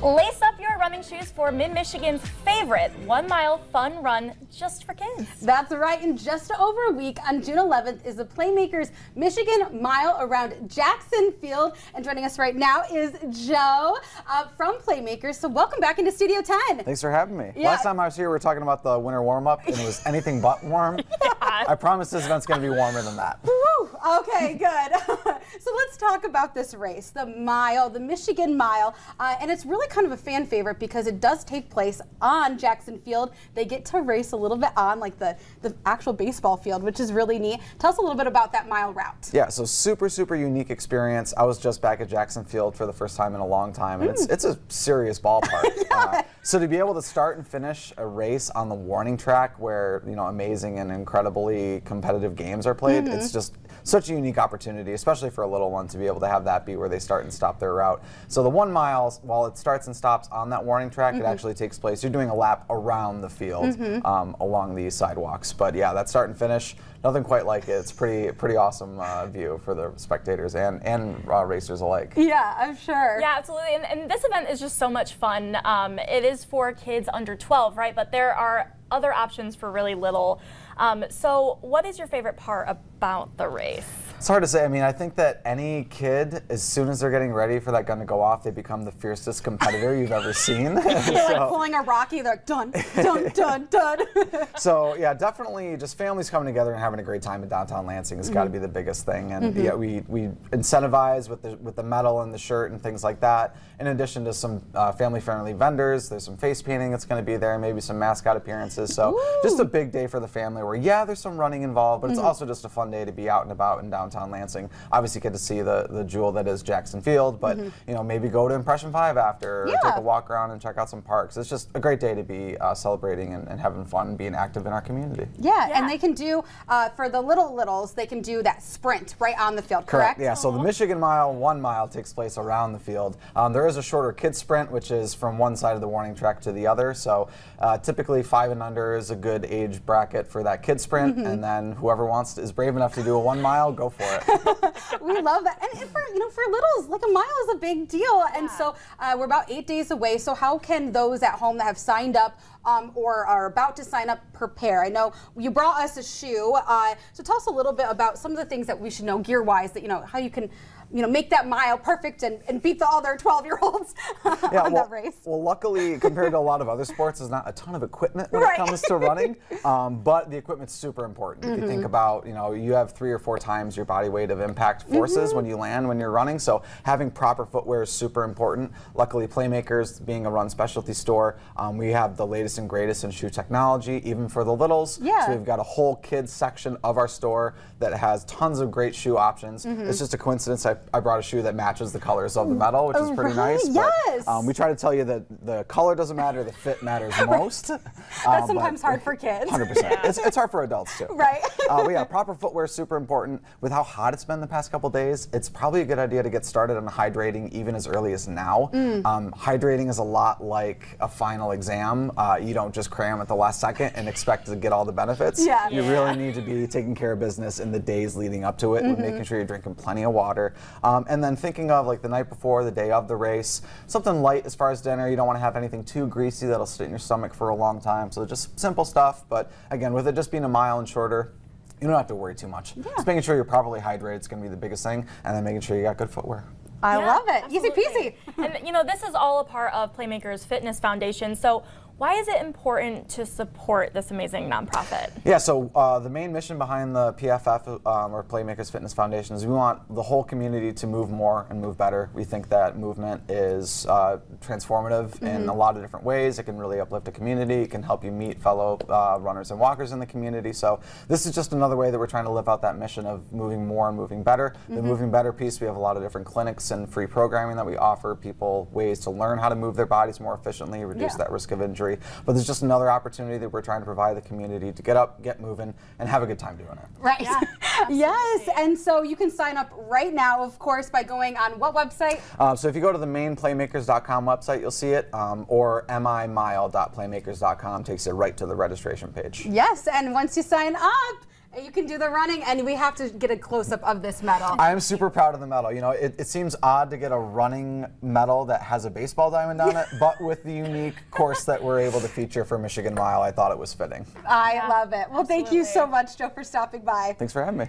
Lace up your running shoes for Mid-Michigan's favorite 1 mile fun run just for kids. That's right. In just over a week, on June 11th, is the Playmakers Michigan Mile around Jackson Field. And joining us right now is Joe from Playmakers. So welcome back into Studio 10. Thanks for having me. Yeah. Last time I was here, we were talking about the winter warm-up, and it was anything but warm. Yeah. I promise this event's going to be warmer than that. Woo! Okay, good. So let's talk about this race, the mile, the Michigan Mile. And it's really kind of a fan favorite because it does take place on Jackson Field. They get to race a little bit on like the actual baseball field, which is really neat. Tell us a little bit about that mile route. Yeah, so super unique experience. I was just back at Jackson Field for the first time in a long time, and it's a serious ballpark. Yeah. So to be able to start and finish a race on the warning track where, you know, amazing and incredibly competitive games are played, it's just such a unique opportunity, especially for a little one, to be able to have that be where they start and stop their route. So the 1 mile, while it starts and stops on that warning track, it actually takes place. You're doing a lap around the field along these sidewalks. But yeah, that start and finish, nothing quite like it. It's pretty awesome view for the spectators and racers alike. Yeah, I'm sure. Yeah, absolutely. And this event is just so much fun. It is for kids under 12, right? But there are other options for really little. So what is your favorite part about the race? It's hard to say. I mean, I think that any kid, as soon as they're getting ready for that gun to go off, they become the fiercest competitor you've ever seen. They're like pulling a Rocky, they're like, dun, dun, dun, dun. So yeah, definitely just families coming together and having a great time in downtown Lansing has got to be the biggest thing. And yeah, we incentivize with the medal and the shirt and things like that. In addition to some family-friendly vendors, there's some face painting that's going to be there, maybe some mascot appearances. So just a big day for the family where, yeah, there's some running involved, but it's also just a fun day to be out and about in downtown Lansing. Obviously get to see the jewel that is Jackson Field, but you know, maybe go to Impression 5 after, or take a walk around and check out some parks. It's just a great day to be celebrating and having fun and being active in our community. Yeah, and they can do, for the littles, they can do that sprint right on the field, correct? Yeah, so the Michigan Mile, 1 mile, takes place around the field. There is a shorter kids sprint, which is from one side of the warning track to the other. So typically 5 and under is a good age bracket for that kids sprint, and then whoever is brave enough to do a 1 mile, go for it. We love that. And for littles, like a mile is a big deal. And so we're about 8 days away. So how can those at home that have signed up or are about to sign up prepare? I know you brought us a shoe. So tell us a little bit about some of the things that we should know gear-wise, that how you can make that mile perfect and beat the other 12-year-olds on that race. Well, luckily, compared to a lot of other sports, there's not a ton of equipment when it comes to running, but the equipment's super important. If you think about, you have 3 or 4 times your body weight of impact forces when you land, when you're running, so having proper footwear is super important. Luckily, Playmakers, being a run specialty store, we have the latest and greatest in shoe technology, even for the littles. So we've got a whole kids section of our store that has tons of great shoe options. It's just a coincidence I brought a shoe that matches the colors of the medal, which is pretty nice. But, we try to tell you that the color doesn't matter, the fit matters most. That's sometimes hard for kids. 100%. It's hard for adults too. Right. But yeah, proper footwear is super important. With how hot it's been the past couple days, it's probably a good idea to get started on hydrating even as early as now. Hydrating is a lot like a final exam. You don't just cram at the last second and expect to get all the benefits. You really need to be taking care of business in the days leading up to it, with making sure you're drinking plenty of water. And then thinking of like the night before, the day of the race, something light as far as dinner. You don't want to have anything too greasy that'll sit in your stomach for a long time. So just simple stuff. But again, with it just being a mile and shorter, you don't have to worry too much. Just making sure you're properly hydrated is going to be the biggest thing, and then making sure you got good footwear. I love it. Absolutely. Easy peasy. And this is all a part of Playmakers Fitness Foundation. So why is it important to support this amazing nonprofit? Yeah, so the main mission behind the PFF, or Playmakers Fitness Foundation, is we want the whole community to move more and move better. We think that movement is transformative in a lot of different ways. It can really uplift a community. It can help you meet fellow runners and walkers in the community. So this is just another way that we're trying to live out that mission of moving more and moving better. The moving better piece, we have a lot of different clinics and free programming that we offer people ways to learn how to move their bodies more efficiently, reduce that risk of injury. But there's just another opportunity that we're trying to provide the community to get up, get moving, and have a good time doing it. Right. Yeah, yes, and so you can sign up right now, of course, by going on what website? So if you go to the main playmakers.com website, you'll see it, or mimile.playmakers.com takes you right to the registration page. Yes, and once you sign up, You can do the running, and we have to get a close-up of this medal. I am super proud of the medal. You know, it seems odd to get a running medal that has a baseball diamond on it, but with the unique course that we're able to feature for Michigan Mile, I thought it was fitting. I love it. Well, thank you so much, Joe, for stopping by. Thanks for having me.